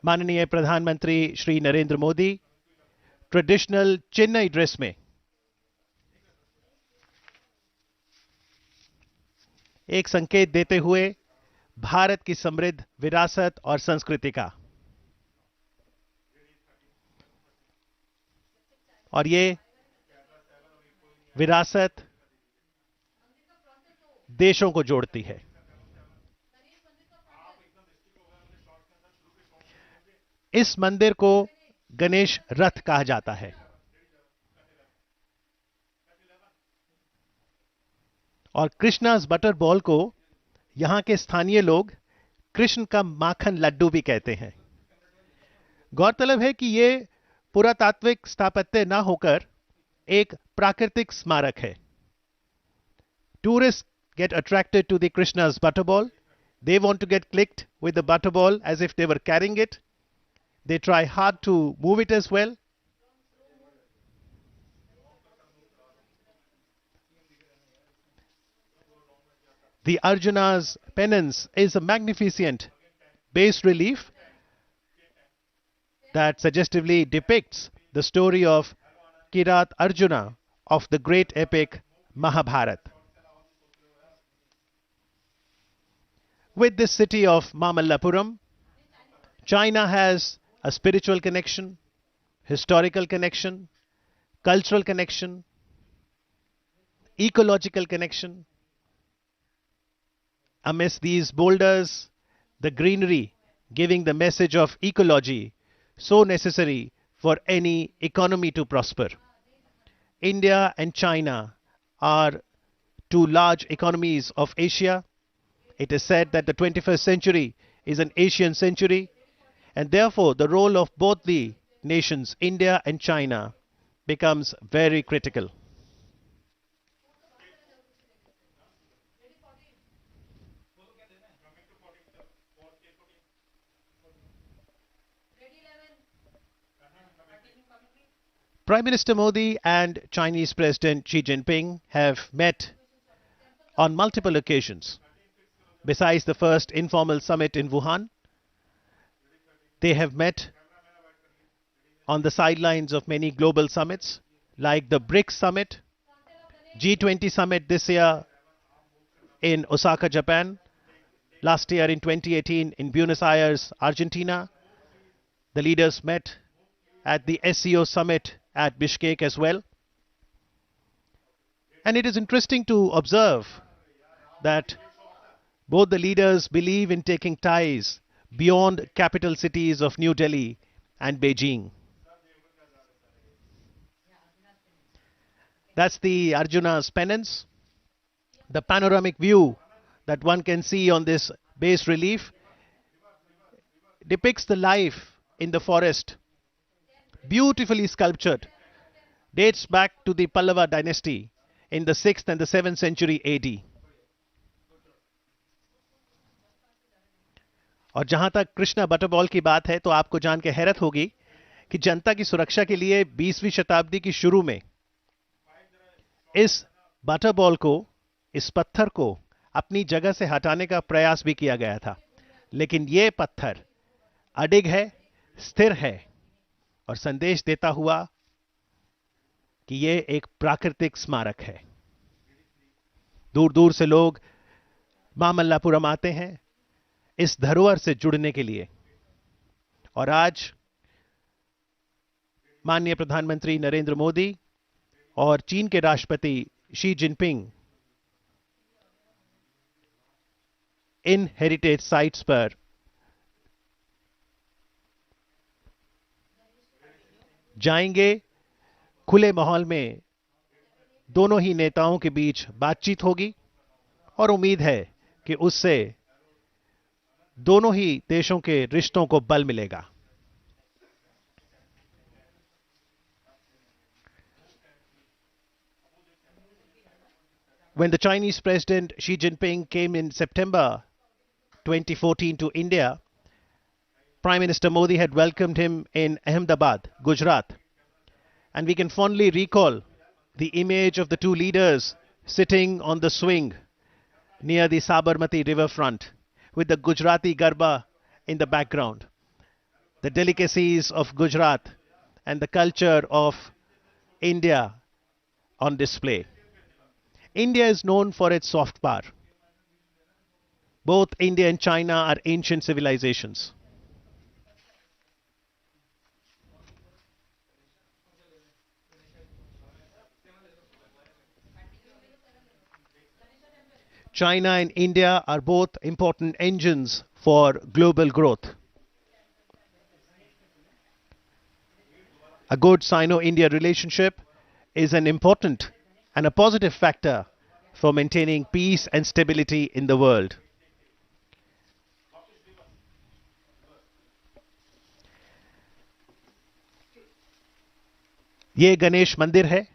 माननीय प्रधानमंत्री Shri Narendra Modi traditional Chennai dress में एक संकेत देते हुए भारत की समृद्ध विरासत और संस्कृति का, और ये विरासत देशों को जोड़ती है। इस मंदिर को गणेश रथ कहा जाता है और कृष्णास बटर बॉल को यहां के स्थानीय लोग कृष्ण का माखन लड्डू भी कहते हैं। गौरतलब है कि यह पुरातात्विक स्थापत्य न होकर एक प्राकृतिक स्मारक है। Tourist get attracted to the Krishna's butter ball. They want to get clicked with the butter ball as if they were carrying it. They try hard to move it as well. The Arjuna's penance is a magnificent bas relief that suggestively depicts the story of Kirat Arjuna of the great epic Mahabharata. With this city of Mamallapuram, China has a spiritual connection, historical connection, cultural connection, ecological connection. Amidst these boulders, the greenery giving the message of ecology, so necessary for any economy to prosper. India and China are two large economies of Asia. It is said that the 21st century is an Asian century, and therefore the role of both the nations, India and China, becomes very critical. Prime Minister Modi and Chinese President Xi Jinping have met on multiple occasions. Besides the first informal summit in Wuhan, they have met on the sidelines of many global summits like the BRICS summit, G20 summit this year in Osaka, Japan, last year in 2018 in Buenos Aires, Argentina. The leaders met at the SCO summit at Bishkek as well. And it is interesting to observe that both the leaders believe in taking ties beyond capital cities of New Delhi and Beijing. That's the Arjuna's penance. The panoramic view that one can see on this bas relief depicts the life in the forest, beautifully sculptured, dates back to the Pallava dynasty in the 6th and the 7th century AD. और जहां तक Krishna butterball की बात है तो आपको जान के हैरत होगी कि जनता की सुरक्षा के लिए 20वीं शताब्दी की शुरू में इस बटरबॉल को, इस पत्थर को अपनी जगह से हटाने का प्रयास भी किया गया था, लेकिन यह पत्थर अडिग है, स्थिर है और संदेश देता हुआ कि यह एक प्राकृतिक स्मारक है। दूर दूर से लोग मामल्लापुरम आते हैं इस धरोहर से जुड़ने के लिए, और आज माननीय प्रधानमंत्री नरेंद्र मोदी और चीन के राष्ट्रपति शी जिनपिंग इन हेरिटेज साइट्स पर जाएंगे। खुले माहौल में दोनों ही नेताओं के बीच बातचीत होगी और उम्मीद है कि उससे दोनों ही देशों के रिश्तों को बल मिलेगा। When the Chinese President Xi Jinping came in September 2014 to India, Prime Minister Modi had welcomed him in Ahmedabad, Gujarat. And we can fondly recall the image of the two leaders sitting on the swing near the Sabarmati riverfront with the Gujarati Garba in the background. the delicacies of Gujarat and the culture of India on display. India is known for its soft power. Both India and China are ancient civilizations. China and India are both important engines for global growth. A good Sino-India relationship is an important and a positive factor for maintaining peace and stability in the world. ये गणेश मंदिर है.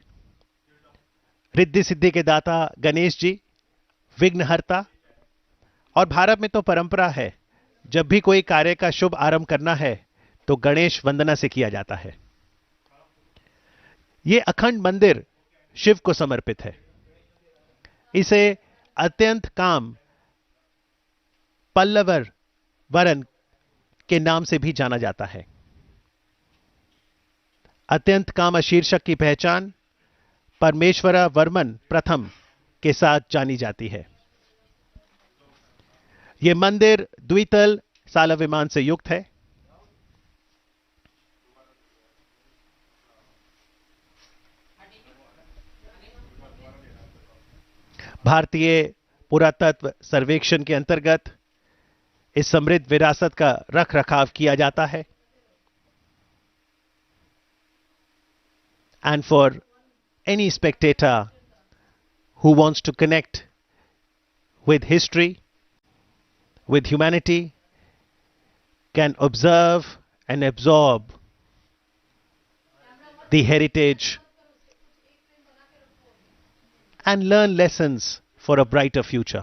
रिद्धि सिद्धि के दाता गणेश जी, विघ्नहर्ता. और भारत में तो परंपरा है, जब भी कोई कार्य का शुभ आरंभ करना है तो गणेश वंदना से किया जाता है. ये अखंड मंदिर शिव को समर्पित है. इसे अत्यंत काम पल्लवर वरन के नाम से भी जाना जाता है. अत्यंत काम शीर्षक की पहचान परमेश्वरा वर्मन प्रथम के साथ जानी जाती है. यह मंदिर द्वितल साला विमान से युक्त है. भारतीय पुरातत्व सर्वेक्षण के अंतर्गत इस समृद्ध विरासत का रख रखाव किया जाता है. And for any spectator who wants to connect with history, with humanity, can observe and absorb the heritage and learn lessons for a brighter future.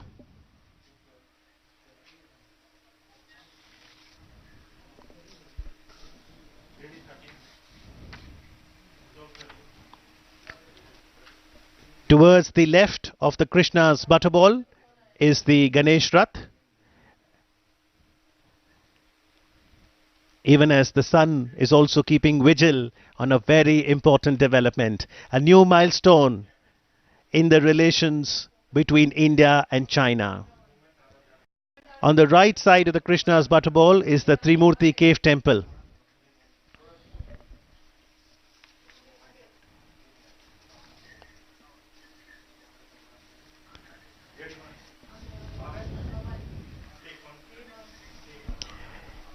Towards the left of the Krishna's butterball is the Ganesh Rath. Even as the sun is also keeping vigil on a very important development, a new milestone in the relations between India and China. On the right side of the Krishna's butterball is the Trimurti cave temple.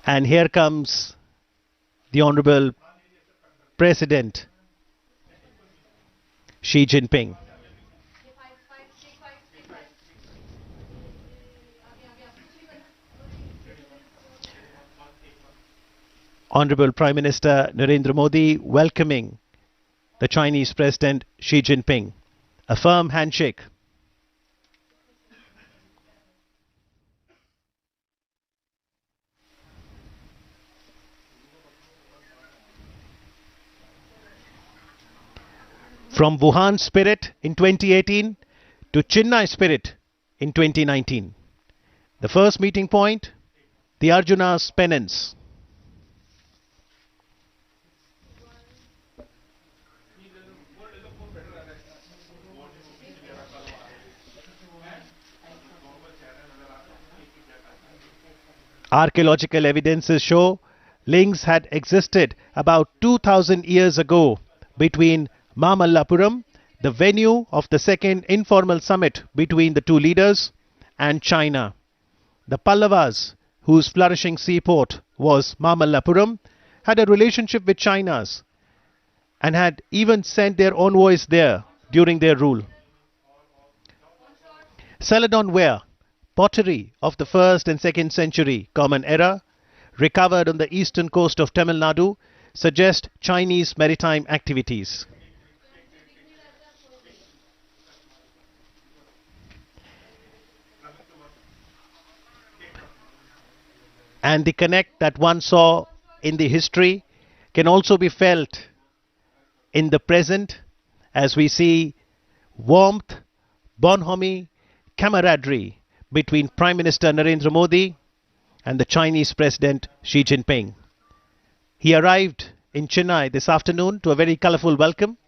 And here comes the Honorable President Xi Jinping. Honorable Prime Minister Narendra Modi welcoming the Chinese President Xi Jinping. A firm handshake. From Wuhan spirit in 2018 to Chennai spirit in 2019. The first meeting point, the Arjuna's penance. Archaeological evidences show links had existed about 2000 years ago between Mamallapuram, the venue of the second informal summit between the two leaders, and China. The Pallavas, whose flourishing seaport was Mamallapuram, had a relationship with China's and had even sent their envoys there during their rule. Celadon ware, pottery of the 1st and 2nd century Common Era, recovered on the eastern coast of Tamil Nadu, suggest Chinese maritime activities. And the connect that one saw in the history can also be felt in the present as we see warmth, bonhomie, camaraderie between Prime Minister Narendra Modi and the Chinese President Xi Jinping. He arrived in Chennai this afternoon to a very colorful welcome,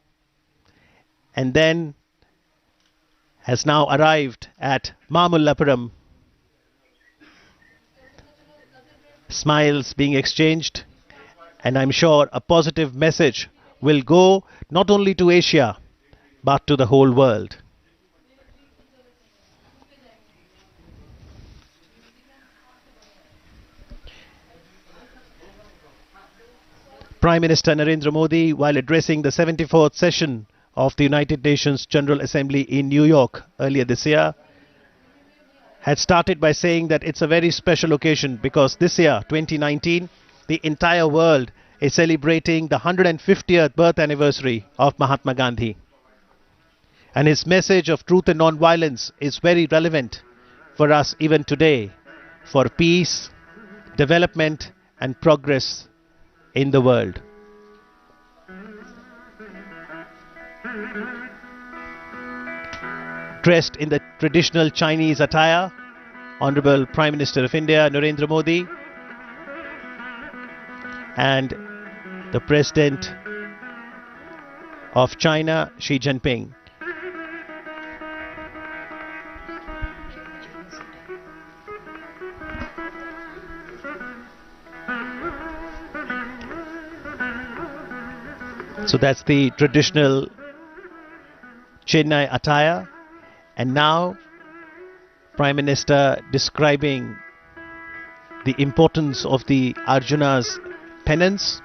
and then has now arrived at Mamallapuram. Smiles being exchanged, and I'm sure a positive message will go not only to Asia but to the whole world. Prime Minister Narendra Modi, while addressing the 74th session of the United Nations General Assembly in New York earlier this year, had started by saying that it's a very special occasion because this year, 2019, the entire world is celebrating the 150th birth anniversary of Mahatma Gandhi. And his message of truth and non-violence is very relevant for us even today, for peace, development and progress in the world. Dressed in the traditional Chinese attire, Honorable Prime Minister of India Narendra Modi and the President of China Xi Jinping. So that's the traditional Chennai attire, and now Prime Minister describing the importance of the Arjuna's penance.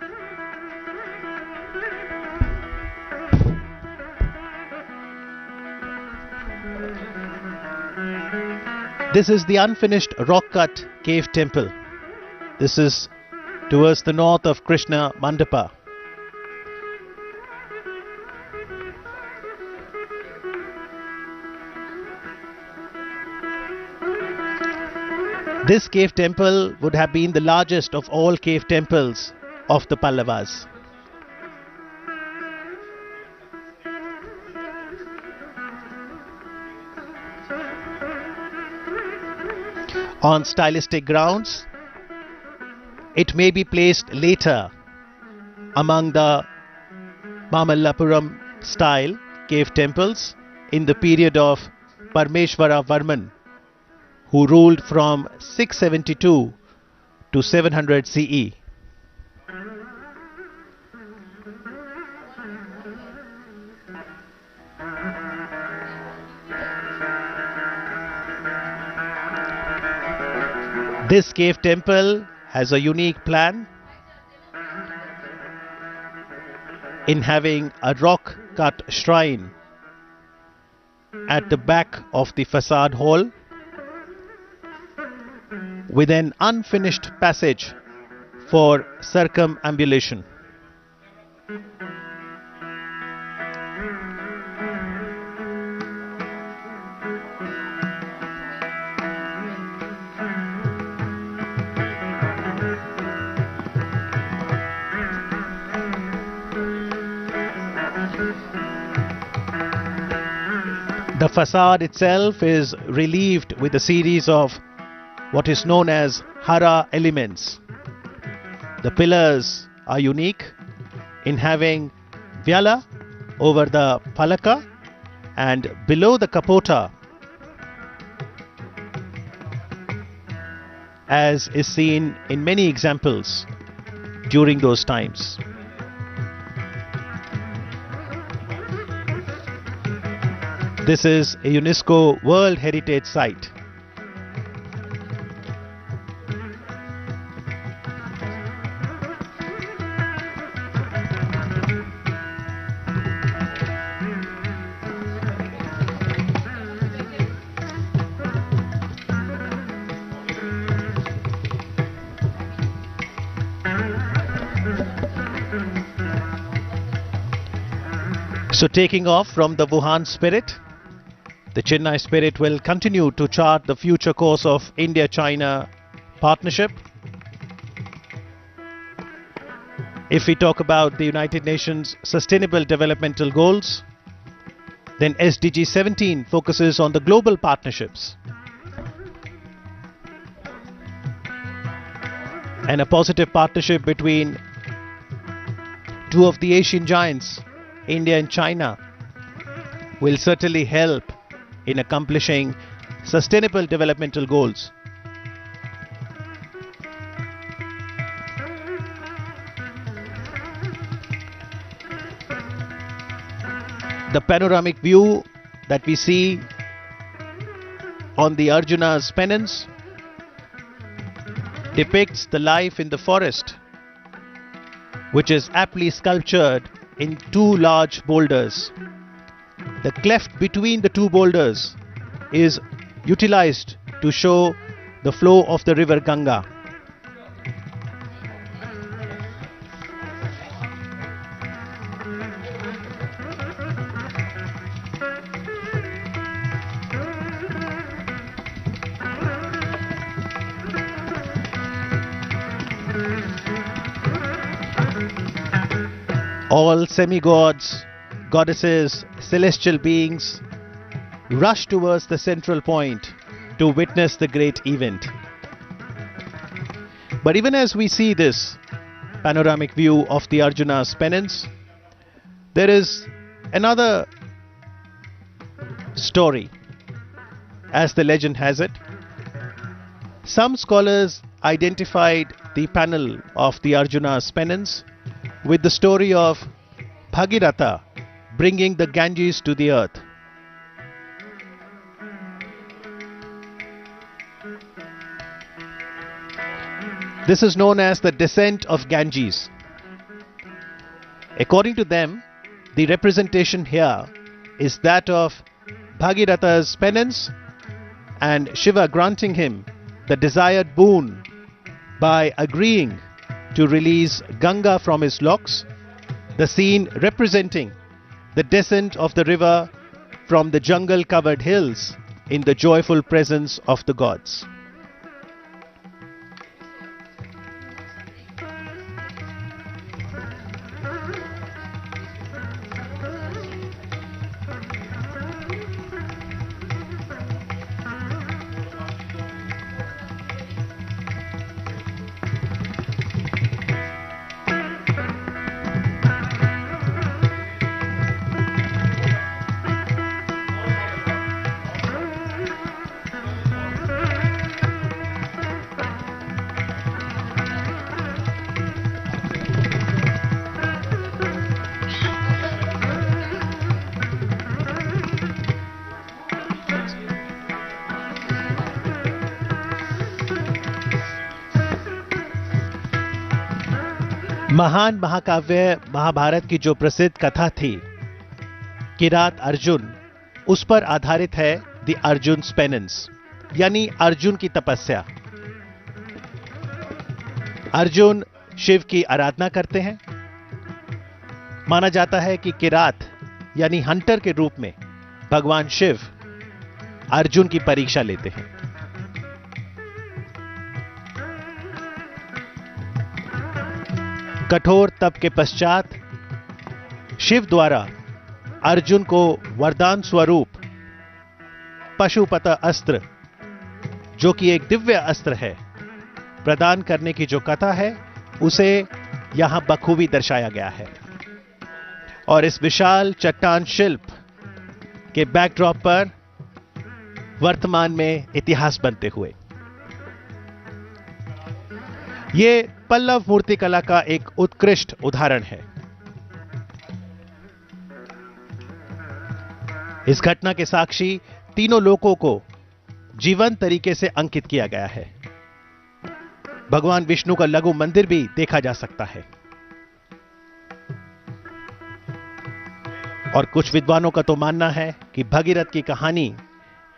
This is the unfinished rock-cut cave temple. This is towards the north of Krishna Mandapa. This cave temple would have been the largest of all cave temples of the Pallavas. On stylistic grounds, it may be placed later among the Mamallapuram style cave temples in the period of Parmeshwara Varman, who ruled from 672 to 700 CE. This cave temple has a unique plan in having a rock-cut shrine at the back of the facade hall with an unfinished passage for circumambulation. The facade itself is relieved with a series of what is known as Hara elements. The pillars are unique in having Vyala over the Palaka and below the Kapota, as is seen in many examples during those times. This is a UNESCO World Heritage Site. So taking off from the Wuhan spirit, the Chennai spirit will continue to chart the future course of India-China partnership. If we talk about the United Nations Sustainable Developmental Goals, then SDG 17 focuses on the global partnerships and a positive partnership between two of the Asian giants, India and China, will certainly help in accomplishing sustainable developmental goals. The panoramic view that we see on the Arjuna's pennants depicts the life in the forest, which is aptly sculptured in two large boulders. The cleft between the two boulders is utilized to show the flow of the river Ganga. All semi-gods, goddesses, celestial beings rush towards the central point to witness the great event. But even as we see this panoramic view of the Arjuna's pennants, there is another story. As the legend has it, some scholars identified the panel of the Arjuna's pennants with the story of Bhagiratha bringing the Ganges to the earth. This is known as the descent of Ganges. According to them, the representation here is that of Bhagiratha's penance and Shiva granting him the desired boon by agreeing to release Ganga from his locks, the scene representing the descent of the river from the jungle-covered hills in the joyful presence of the gods. महान महाकाव्य महाभारत की जो प्रसिद्ध कथा थी किरात अर्जुन, उस पर आधारित है द अर्जुन पेनेंस, यानी अर्जुन की तपस्या। अर्जुन शिव की आराधना करते हैं। माना जाता है कि किरात यानी हंटर के रूप में भगवान शिव अर्जुन की परीक्षा लेते हैं। कठोर तप के पश्चात शिव द्वारा अर्जुन को वरदान स्वरूप पशुपत अस्त्र, जो कि एक दिव्य अस्त्र है, प्रदान करने की जो कथा है उसे यहां बखूबी दर्शाया गया है। और इस विशाल चट्टान शिल्प के बैकड्रॉप पर वर्तमान में इतिहास बनते हुए ये पल्लव मूर्तिकला का एक उत्कृष्ट उदाहरण है। इस घटना के साक्षी तीनों लोकों को जीवंत तरीके से अंकित किया गया है। भगवान विष्णु का लघु मंदिर भी देखा जा सकता है। और कुछ विद्वानों का तो मानना है कि भगीरथ की कहानी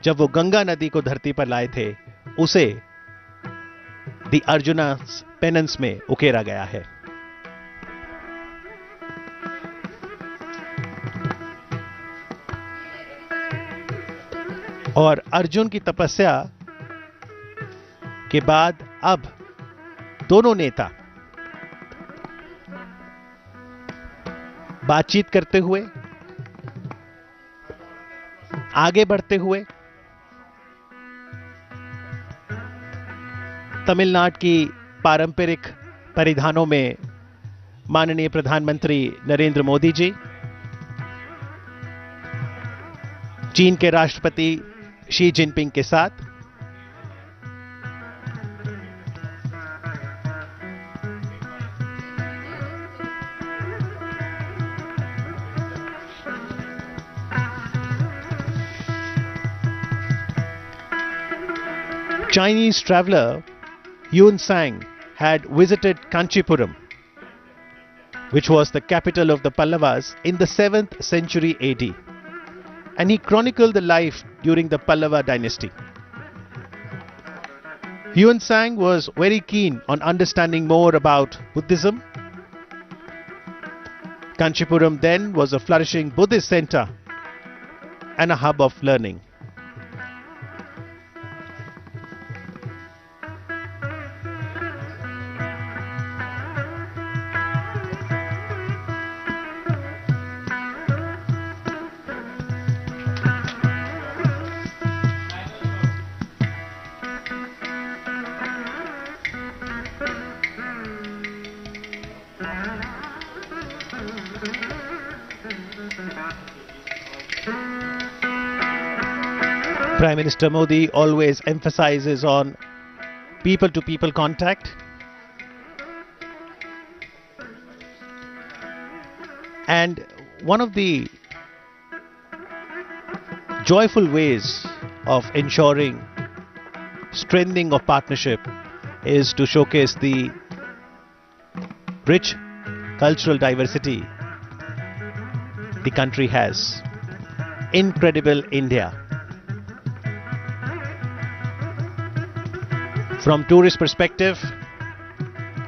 जब वो गंगा नदी को धरती पर लाए थे, उसे द अर्जुना's पेनेंस में उकेरा गया है। और अर्जुन की तपस्या के बाद अब दोनों नेता बातचीत करते हुए, आगे बढ़ते हुए तमिलनाडु की पारंपरिक परिधानों में माननीय प्रधानमंत्री नरेंद्र मोदी जी, चीन के राष्ट्रपति शी जिनपिंग के साथ Chinese traveler Yun Sang had visited Kanchipuram, which was the capital of the Pallavas in the 7th century AD, and he chronicled the life during the Pallava dynasty. Yun Sang was very keen on understanding more about Buddhism. Kanchipuram then was a flourishing Buddhist center and a hub of learning. Prime Minister Modi always emphasizes on people-to-people contact, and one of the joyful ways of ensuring strengthening of partnership is to showcase the rich cultural diversity the country has. Incredible India. From tourist perspective,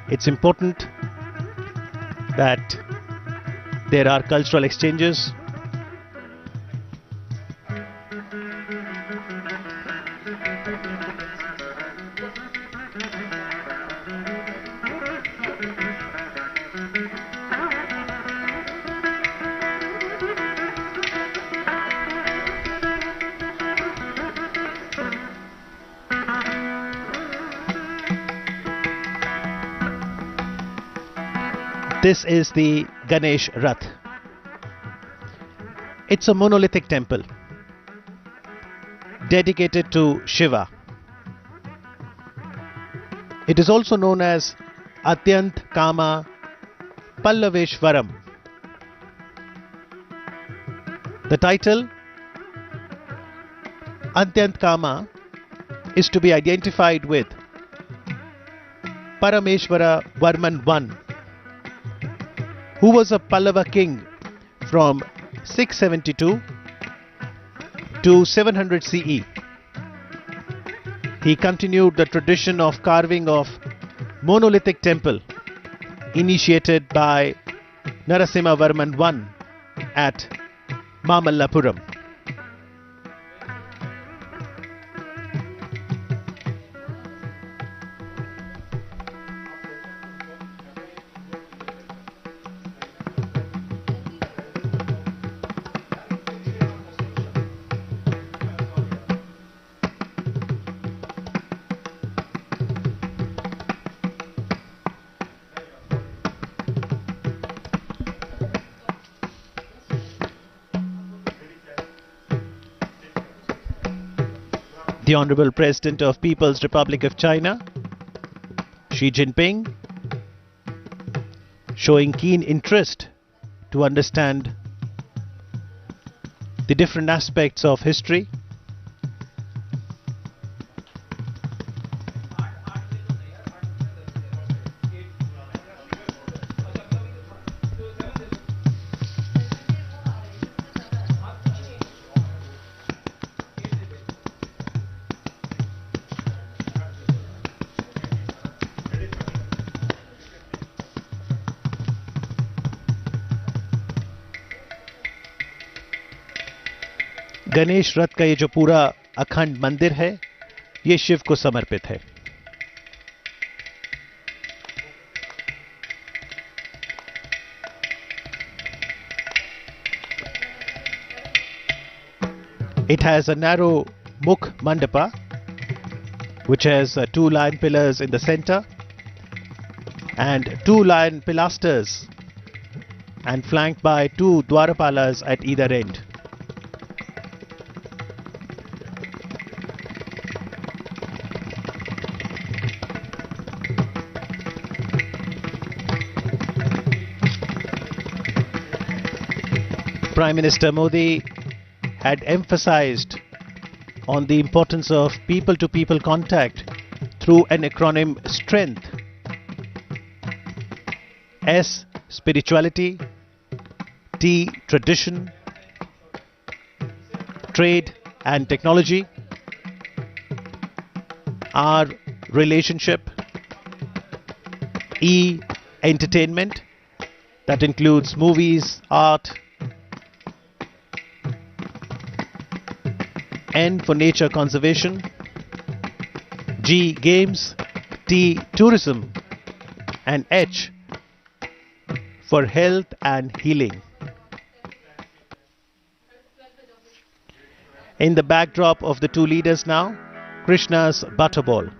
it's important that there are cultural exchanges. This is the Ganesh Rath. It's a monolithic temple dedicated to Shiva. It is also known as Atyant Kama Pallaveshwaram. The title Atyant Kama is to be identified with Parameshwara Varman I, who was a Pallava king from 672 to 700 CE. He continued the tradition of carving of monolithic temple initiated by Narasimha Varman I at Mamallapuram. The Honorable President of People's Republic of China, Xi Jinping, showing keen interest to understand the different aspects of history. Ganesh रथ का ये जो पूरा अखंड मंदिर है, ये शिव को समर्पित है. It has a narrow Mukh Mandapa, which has two lion pillars in the center, and two lion pilasters, and flanked by two Dwarapalas at either end. Prime Minister Modi had emphasized on the importance of people-to-people contact through an acronym STRENGTH. S, spirituality; T, tradition; trade and technology; R, relationship; E, entertainment, that includes movies, art; N for nature conservation; G, games; T, tourism; and H for health and healing. In the backdrop of the two leaders now, Krishna's butterball.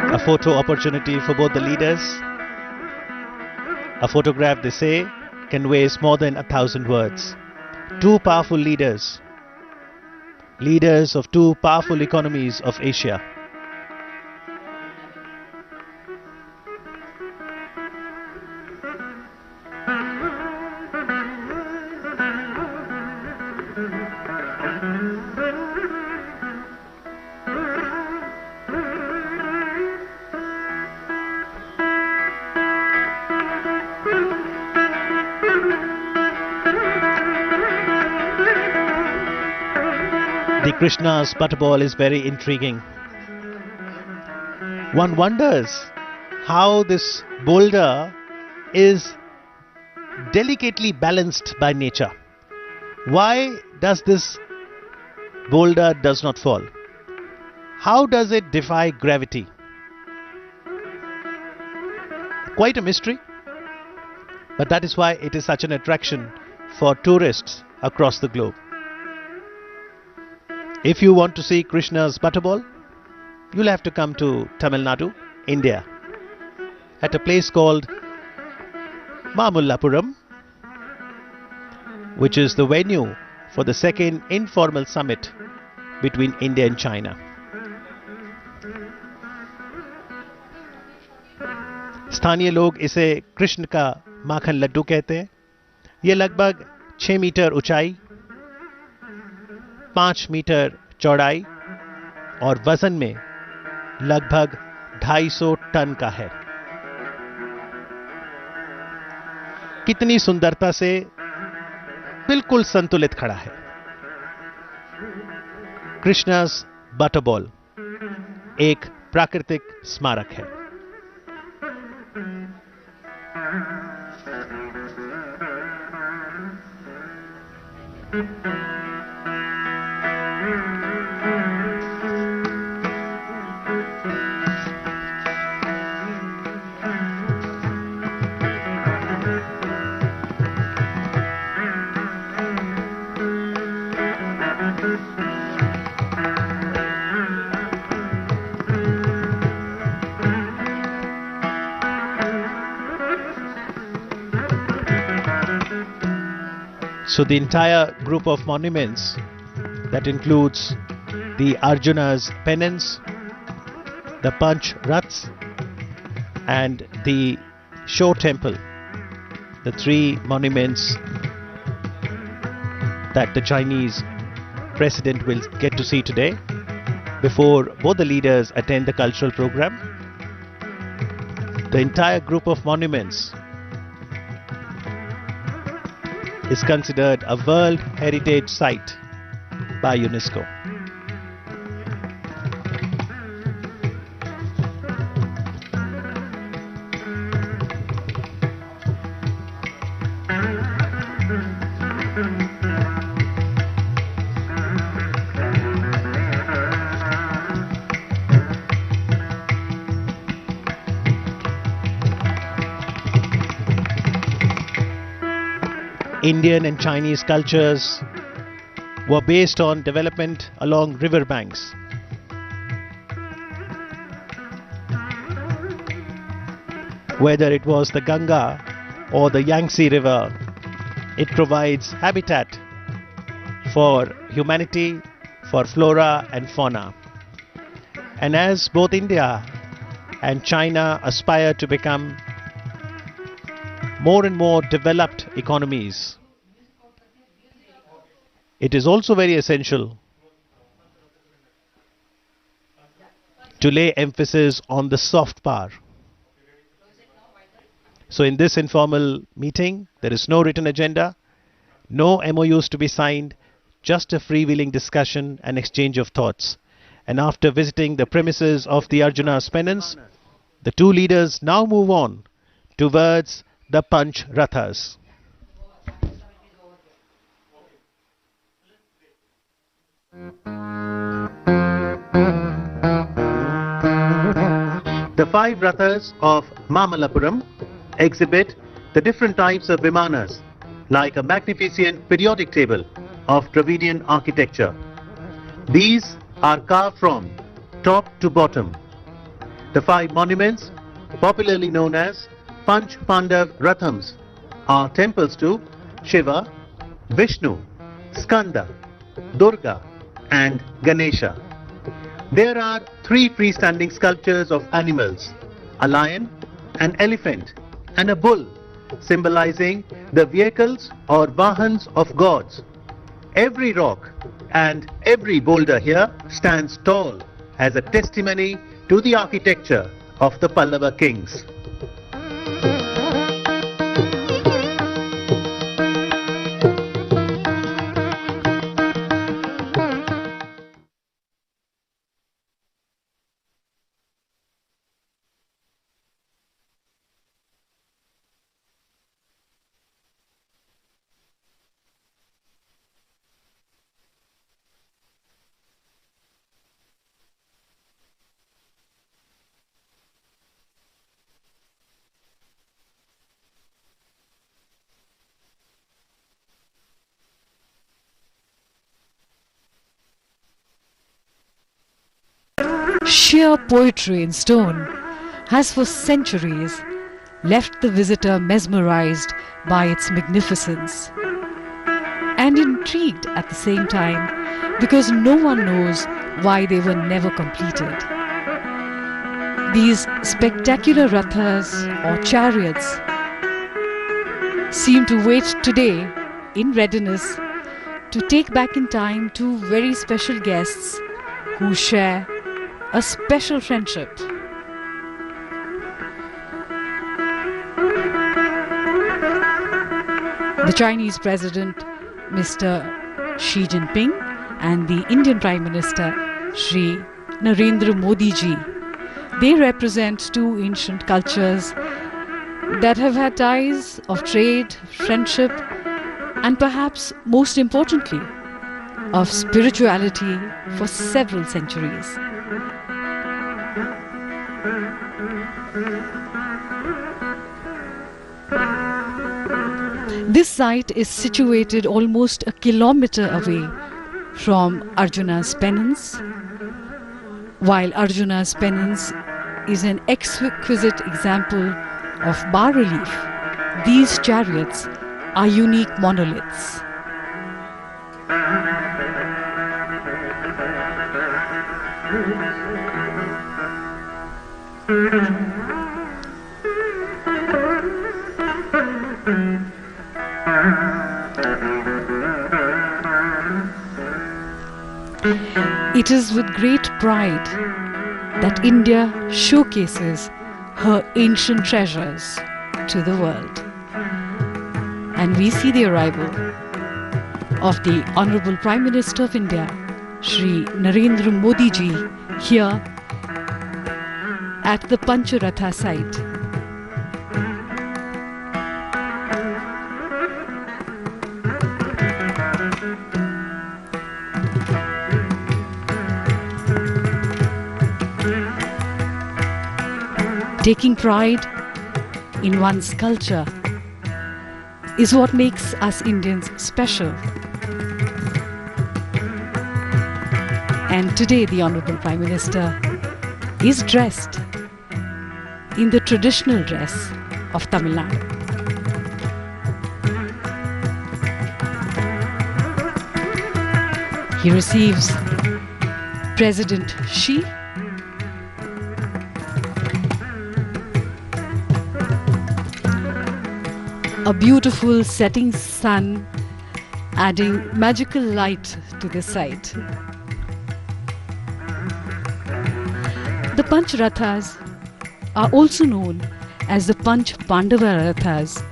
A photo opportunity for both the leaders. A photograph, they say, conveys more than 1,000 words. Two powerful leaders, leaders of two powerful economies of Asia. The Krishna's butterball is very intriguing. One wonders how this boulder is delicately balanced by nature. Why does this boulder does not fall? How does it defy gravity? Quite a mystery, but that is why it is such an attraction for tourists across the globe. If you want to see Krishna's butterball, you'll have to come to Tamil Nadu, India, at a place called Mamallapuram, which is the venue for the second informal summit between India and China. स्थानीय लोग इसे कृष्ण का माखन लड्डू कहते हैं। ये लगभग 6 metre ऊंचाई, 5 metre चौड़ाई और वजन में लगभग 250 टन का है। कितनी सुंदरता से बिल्कुल संतुलित खड़ा है। कृष्णा's बटरबॉल एक प्राकृतिक स्मारक है। So the entire group of monuments that includes the Arjuna's pennants, the Panch Raths and the Shore Temple, the three monuments that the Chinese president will get to see today before both the leaders attend the cultural program. The entire group of monuments is considered a World Heritage Site by UNESCO. Indian and Chinese cultures were based on development along river banks. Whether it was the Ganga or the Yangtze River, it provides habitat for humanity, for flora and fauna. And as both India and China aspire to become more and more developed economies, it is also very essential to lay emphasis on the soft power. So in this informal meeting, there is no written agenda, no MOUs to be signed, just a freewheeling discussion and exchange of thoughts. And after visiting the premises of the Arjuna's penance, the two leaders now move on towards the Panch Rathas. The 5 Rathas of Mamallapuram exhibit the different types of vimanas, like a magnificent periodic table of Dravidian architecture. These are carved from top to bottom. The 5 monuments, popularly known as Panch Pandav Rathams, are temples to Shiva, Vishnu, Skanda, Durga and Ganesha. There are 3 freestanding sculptures of animals, a lion, an elephant and a bull, symbolizing the vehicles or vahans of gods. Every rock and every boulder here stands tall as a testimony to the architecture of the Pallava kings. Sheer poetry in stone has for centuries left the visitor mesmerized by its magnificence and intrigued at the same time, because no one knows why they were never completed. These spectacular rathas or chariots seem to wait today in readiness to take back in time 2 very special guests who share a special friendship. The Chinese President Mr. Xi Jinping and the Indian Prime Minister Shri Narendra Modi ji, they represent 2 ancient cultures that have had ties of trade, friendship and perhaps most importantly of spirituality for several centuries. This site is situated almost a kilometer away from Arjuna's penance. While Arjuna's penance is an exquisite example of bas-relief, these chariots are unique monoliths. It is with great pride that India showcases her ancient treasures to the world. And we see the arrival of the Honorable Prime Minister of India, Shri Narendra Modi ji, here at the Pancharatha site. Taking pride in one's culture is what makes us Indians special. And today the Honorable Prime Minister is dressed in the traditional dress of Tamil Nadu. He receives President Xi, a beautiful setting sun adding magical light to the sight. The Panch Rathas are also known as the Panch Pandava Rathas,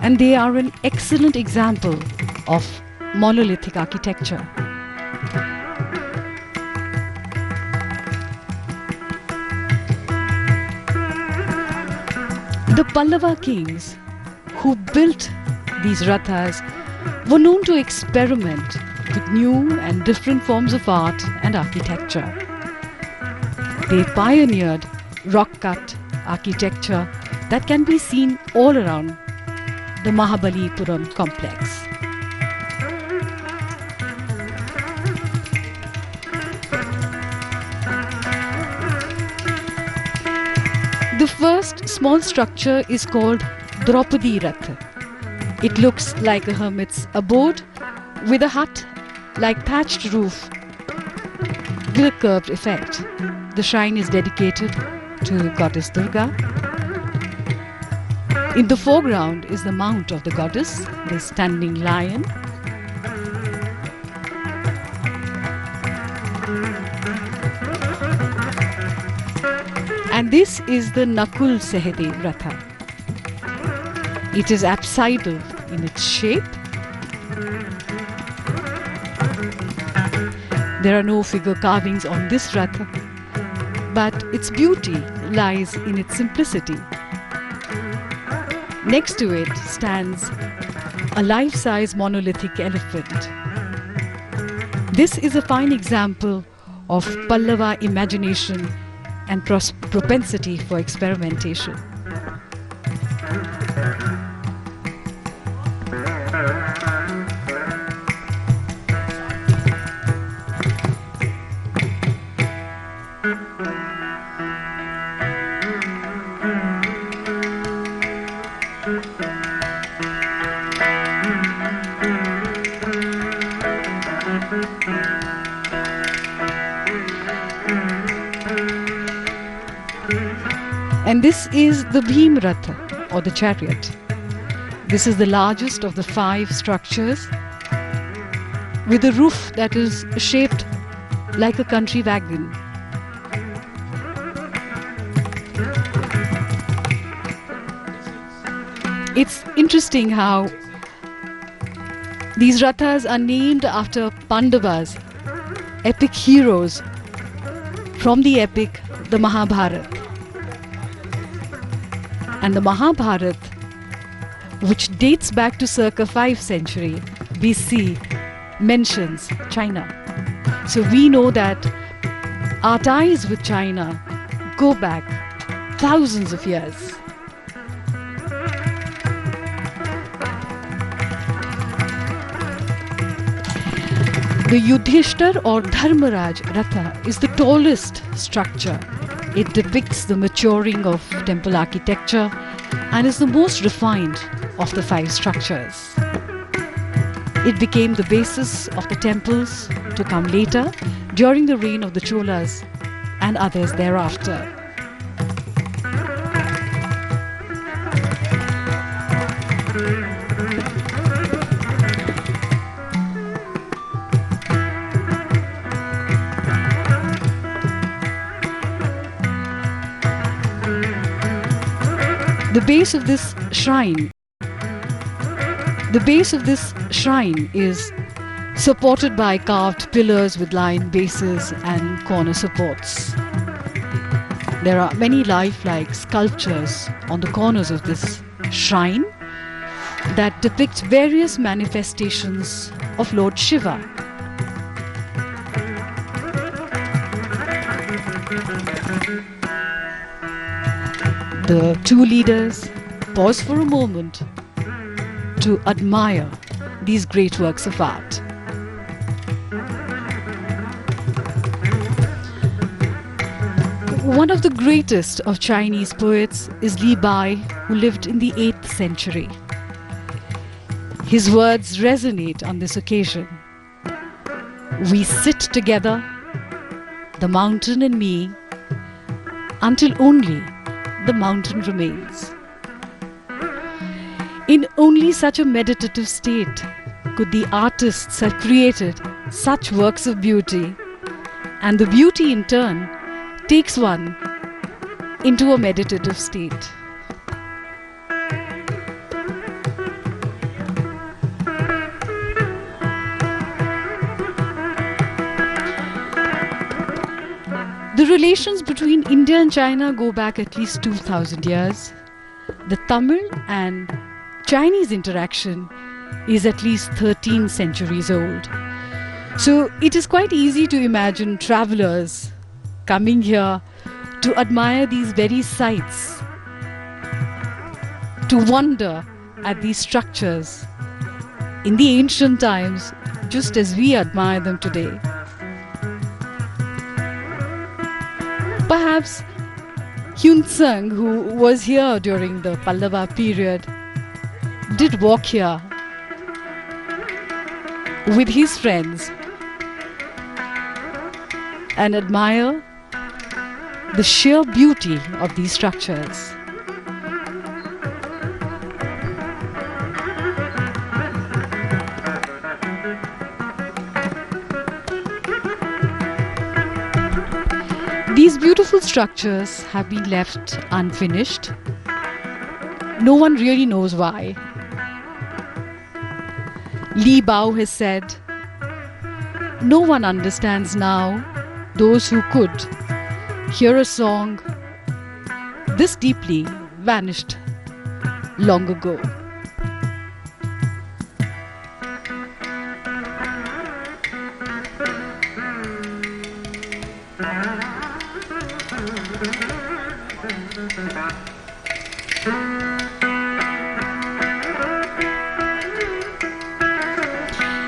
and they are an excellent example of monolithic architecture. The Pallava kings who built these rathas were known to experiment with new and different forms of art and architecture. They pioneered rock-cut architecture that can be seen all around the Mamallapuram complex. The first small structure is called Draupadi Rath. It looks like a hermit's abode with a hut-like thatched roof with a curved effect. The shrine is dedicated to Goddess Durga. In the foreground is the mount of the goddess, the standing lion. And this is the Nakul Sehde Ratha. It is apsidal in its shape. There are no figure carvings on this Ratha, but its beauty lies in its simplicity. Next to it stands a life-size monolithic elephant. This is a fine example of Pallava imagination and propensity for experimentation. And this is the Bhim Ratha, or the chariot. This is the largest of the 5 structures, with a roof that is shaped like a country wagon. It's interesting how these Rathas are named after Pandavas, epic heroes from the epic the Mahabharata. And the Mahabharata, which dates back to circa 5th century BC, mentions China. So we know that our ties with China go back thousands of years. The Yudhishthir or Dharmaraj Ratha is the tallest structure. It depicts the maturing of temple architecture and is the most refined of the 5 structures. It became the basis of the temples to come later during the reign of the Cholas and others thereafter. The base of this shrine is supported by carved pillars with lion bases and corner supports. There are many lifelike sculptures on the corners of this shrine that depict various manifestations of Lord Shiva. The 2 leaders pause for a moment to admire these great works of art. One of the greatest of Chinese poets is Li Bai, who lived in the 8th century. His words resonate on this occasion. We sit together, the mountain and me, until only the mountain remains. In only such a meditative state could the artists have created such works of beauty, and the beauty in turn takes one into a meditative state. The relations between India and China go back at least 2000 years. The Tamil and Chinese interaction is at least 13 centuries old. So it is quite easy to imagine travelers coming here to admire these very sites, to wonder at these structures in the ancient times, just as we admire them today. Perhaps Hyun Tsang, who was here during the Pallava period, did walk here with his friends and admire the sheer beauty of these structures. These beautiful structures have been left unfinished. No one really knows why. Li Bao has said, "No one understands now those who could hear a song this deeply vanished long ago."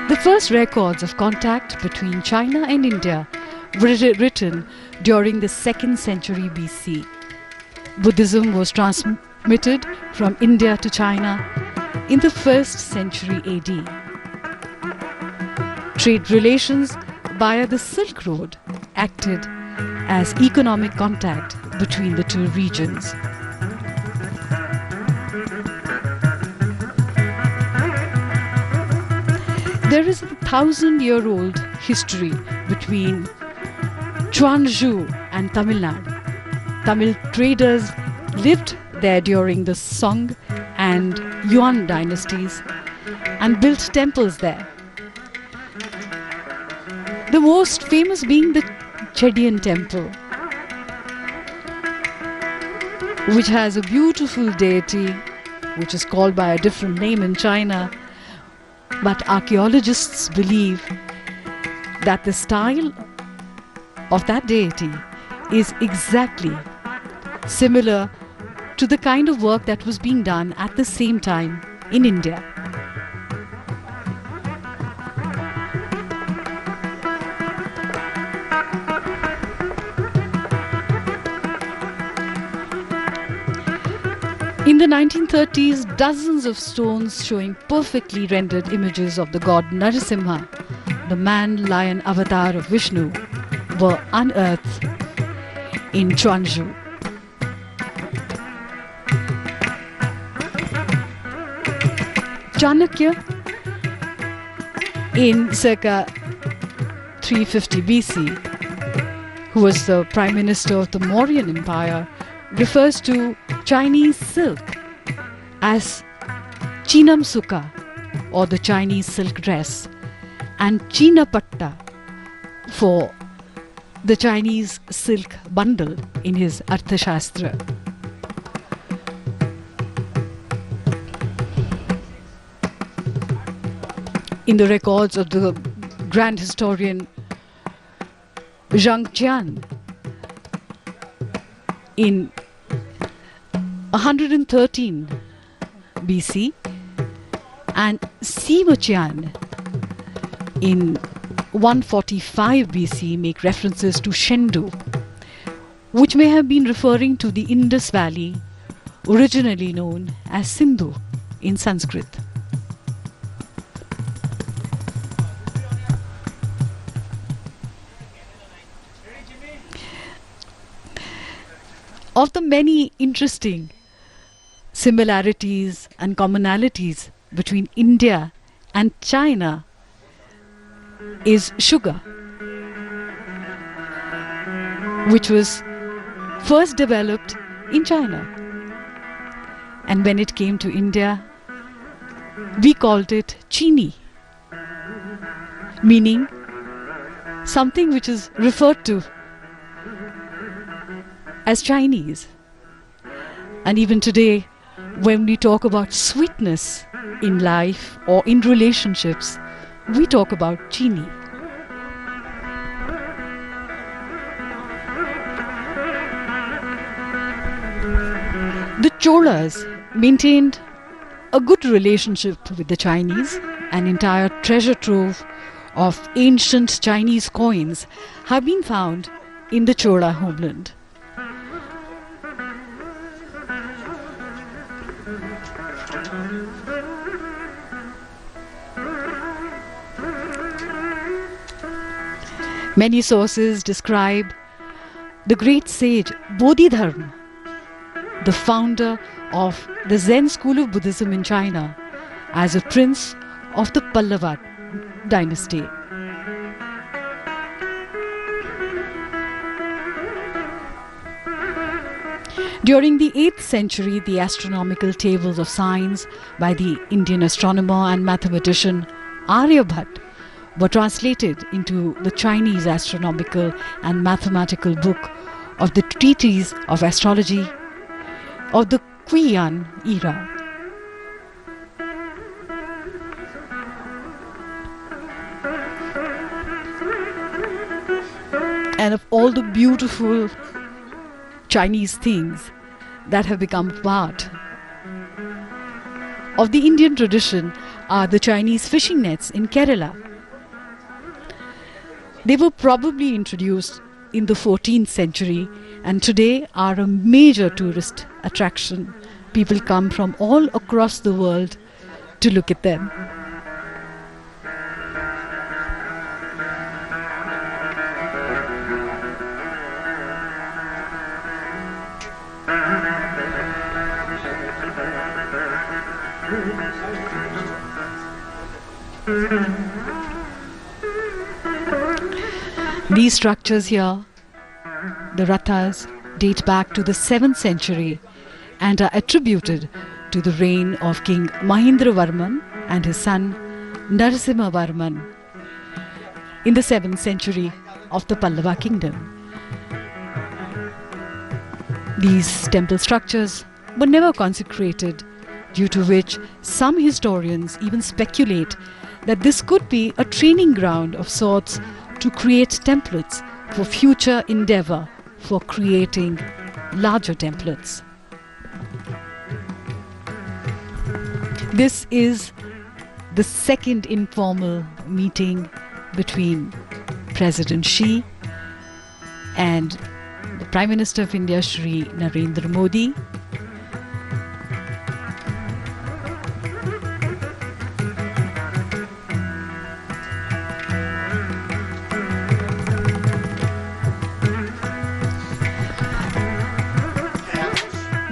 The first records of contact between China and India were written during the 2nd century BC. Buddhism was transmitted from India to China in the 1st century AD. Trade relations via the Silk Road acted as economic contact between the two regions. There is a 1,000-year-old history between Chuanzhou and Tamil Nadu. Tamil traders lived there during the Song and Yuan dynasties and built temples there. The most famous being the Chedian temple, which has a beautiful deity which is called by a different name in China. But archaeologists believe that the style of that deity is exactly similar to the kind of work that was being done at the same time in India. In the 1930s, dozens of stones showing perfectly rendered images of the god Narasimha, the man-lion avatar of Vishnu, were unearthed in Chuanzhou. Chanakya, in circa 350 BC, who was the Prime Minister of the Mauryan Empire, refers to Chinese silk as Chinam Sukha, or the Chinese silk dress, and Chinapatta for the Chinese silk bundle in his Arthashastra. In the records of the grand historian Zhang Jian, in 113 BC And Sima Qian in 145 BC make references to Shendu, which may have been referring to the Indus Valley, originally known as Sindhu in Sanskrit. Of the many interesting similarities and commonalities between India and China is sugar, which was first developed in China. And when it came to India, we called it chini, meaning something which is referred to as Chinese. And even today, when we talk about sweetness in life or in relationships, we talk about chini. The Cholas maintained a good relationship with the Chinese. An entire treasure trove of ancient Chinese coins have been found in the Chola homeland. Many sources describe the great sage Bodhidharma, the founder of the Zen school of Buddhism in China, as a prince of the Pallava dynasty. During the 8th century, the astronomical tables of science by the Indian astronomer and mathematician Aryabhat were translated into the Chinese astronomical and mathematical book of the Treatise of Astrology of the Qian era. And of all the beautiful Chinese things that have become part of the Indian tradition are the Chinese fishing nets in Kerala. They were probably introduced in the 14th century and today are a major tourist attraction. People come from all across the world to look at them. These structures here, the rathas, date back to the 7th century and are attributed to the reign of King Mahendravarman and his son Narasimhavarman in the 7th century of the Pallava kingdom. These temple structures were never consecrated, due to which some historians even speculate that this could be a training ground of sorts to create templates for future endeavor for creating larger templates. This is the second informal meeting between President Xi and the Prime Minister of India, Shri Narendra Modi.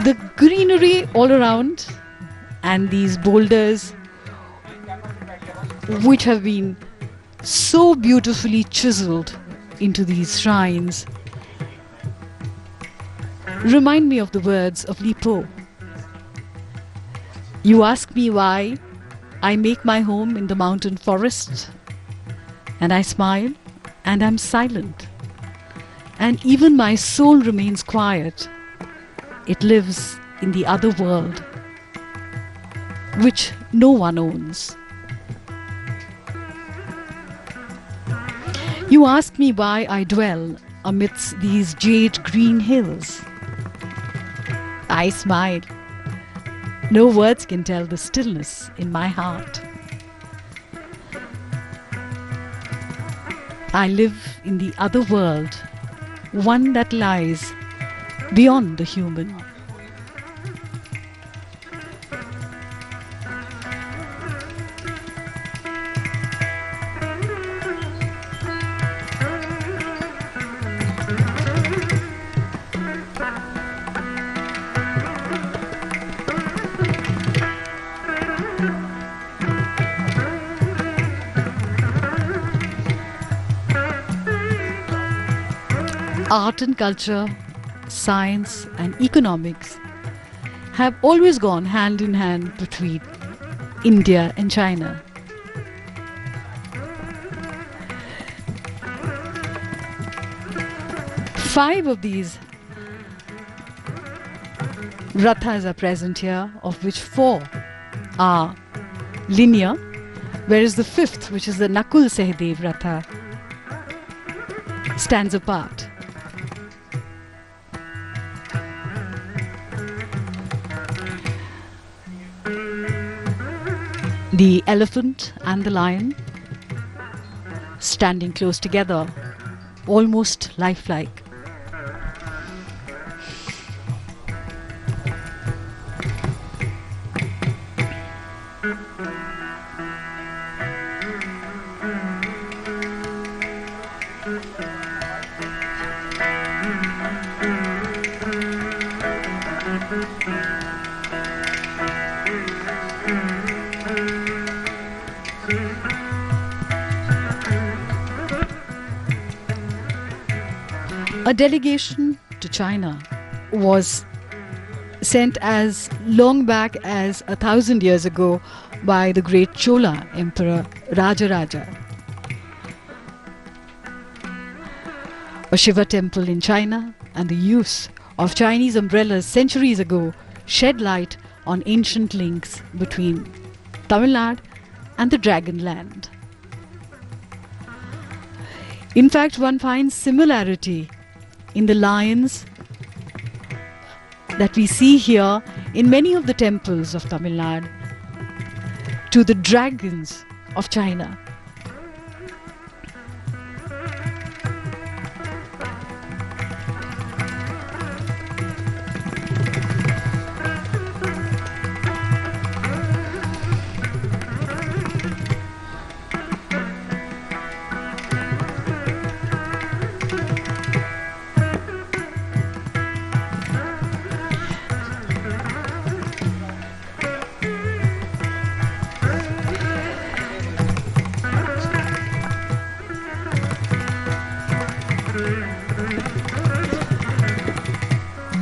The greenery all around and these boulders, which have been so beautifully chiseled into these shrines, remind me of the words of Li Po. You ask me why I make my home in the mountain forest, and I smile and am silent, and even my soul remains quiet. It lives in the other world, which no one owns. You ask me why I dwell amidst these jade green hills. I smile No words can tell the stillness in my heart. I live in the other world, one that lies beyond the human. Art and culture, science and economics have always gone hand in hand between India and China. Five of these rathas are present here, of which four are linear, whereas the fifth, which is the Nakul Sehdev Ratha, stands apart. The elephant and the lion standing close together, almost lifelike. A delegation to China was sent as long back as 1,000 years ago by the great Chola Emperor Rajaraja. A Shiva temple in China and the use of Chinese umbrellas centuries ago shed light on ancient links between Tamil Nadu and the Dragon Land. In fact, one finds similarity in the lions that we see here in many of the temples of Tamil Nadu to the dragons of China.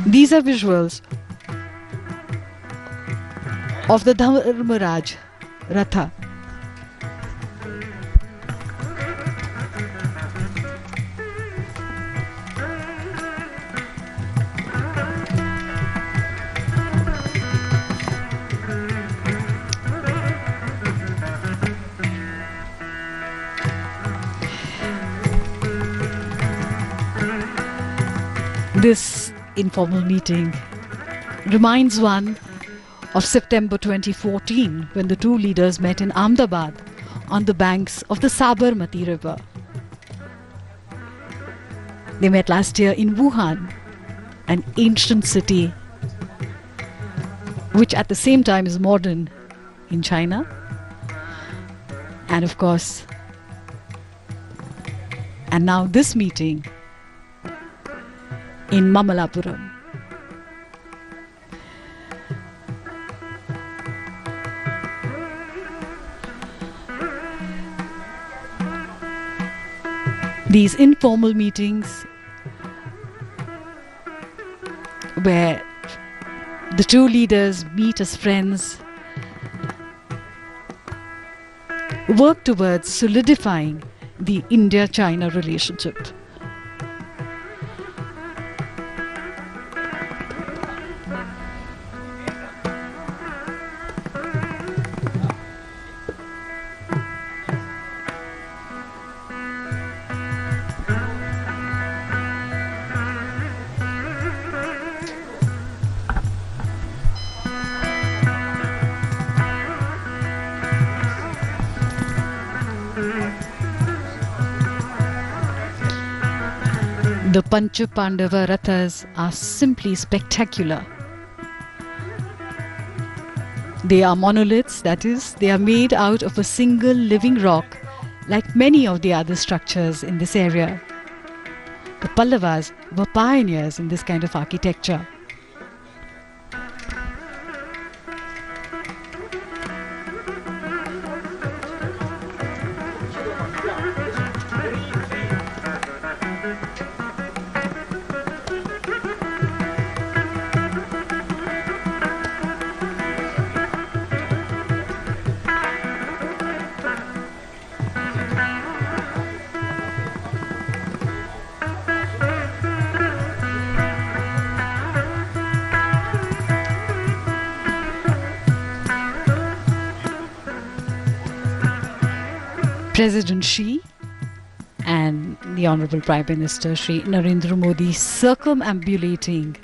These are visuals of the Dharmaraj Ratha. This informal meeting reminds one of September 2014, when the two leaders met in Ahmedabad on the banks of the Sabarmati River. They met last year in Wuhan, an ancient city which at the same time is modern in China, and of course, and now this meeting in Mamallapuram. These informal meetings where the two leaders meet as friends work towards solidifying the India-China relationship. The Pancha Pandava Rathas are simply spectacular. They are monoliths, that is, they are made out of a single living rock, like many of the other structures in this area. The Pallavas were pioneers in this kind of architecture. President Xi and the Honorable Prime Minister Shri Narendra Modi circumambulating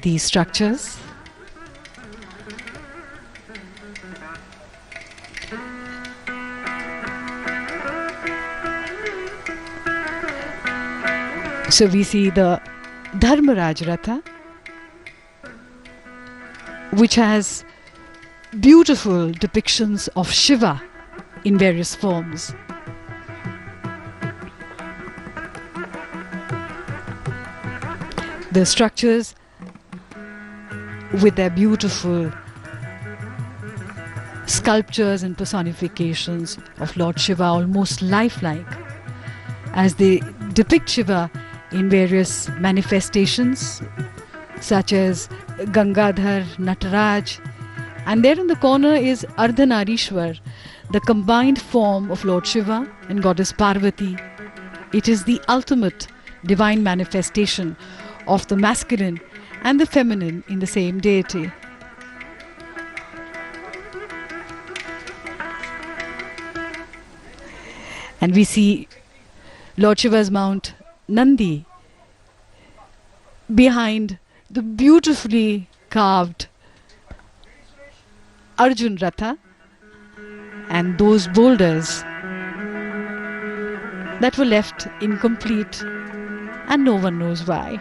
these structures. So we see the Dharmaraj Ratha, which has beautiful depictions of Shiva in various forms. The structures with their beautiful sculptures and personifications of Lord Shiva, almost lifelike, as they depict Shiva in various manifestations such as Gangadhar, Nataraj, and there in the corner is Ardhanarishwar, the combined form of Lord Shiva and Goddess Parvati. It is the ultimate divine manifestation of the masculine and the feminine in the same deity. And we see Lord Shiva's mount Nandi behind the beautifully carved Arjun Ratha, and those boulders that were left incomplete, and no one knows why.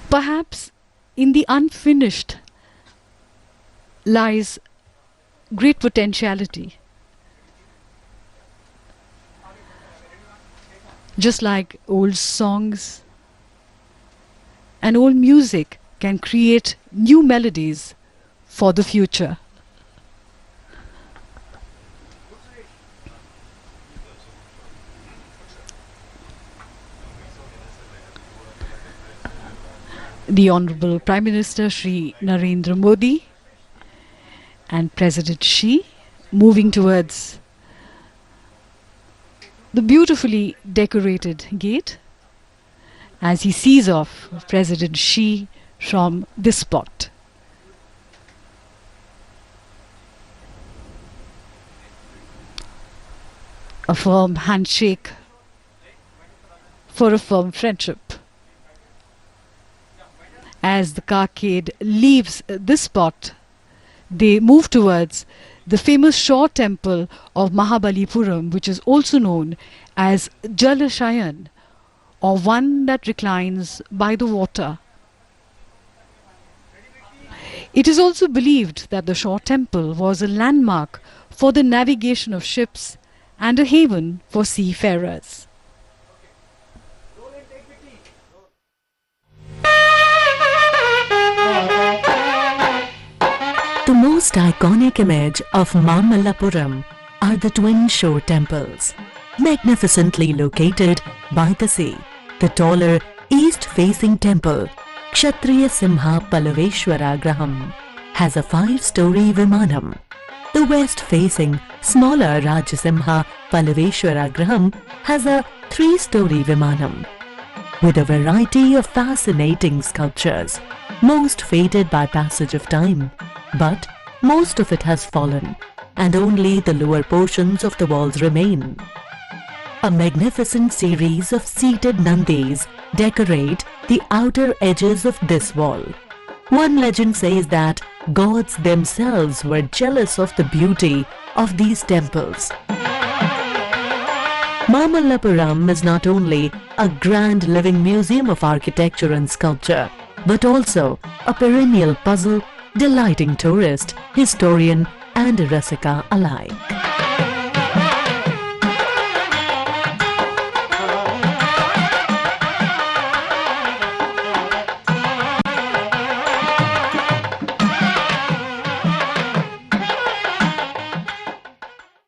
Perhaps in the unfinished lies great potentiality. Just like old songs and old music can create new melodies for the future. The Honorable Prime Minister Shri Narendra Modi and President Xi moving towards the beautifully decorated gate as he sees off President Xi from this spot. A firm handshake for a firm friendship. As the carcade leaves this spot, they move towards the famous shore temple of Mamallapuram, which is also known as Jalashayan, or one that reclines by the water. It is also believed that the shore temple was a landmark for the navigation of ships and a haven for seafarers. The most iconic image of Mamallapuram are the twin shore temples, magnificently located by the sea. The taller east-facing temple, Kshatriya Simha Pallaveshwara Graham, has a 5-story Vimanam. The west-facing smaller Rajasimha Pallaveshwara Graham has a 3-story Vimanam. With a variety of fascinating sculptures, most faded by passage of time, but most of it has fallen. and only the lower portions of the walls remain. A magnificent series of seated Nandis decorate the outer edges of this wall. One legend says that gods themselves were jealous of the beauty of these temples. Mamallapuram is not only a grand living museum of architecture and sculpture, but also a perennial puzzle delighting tourist, historian and rasika alike.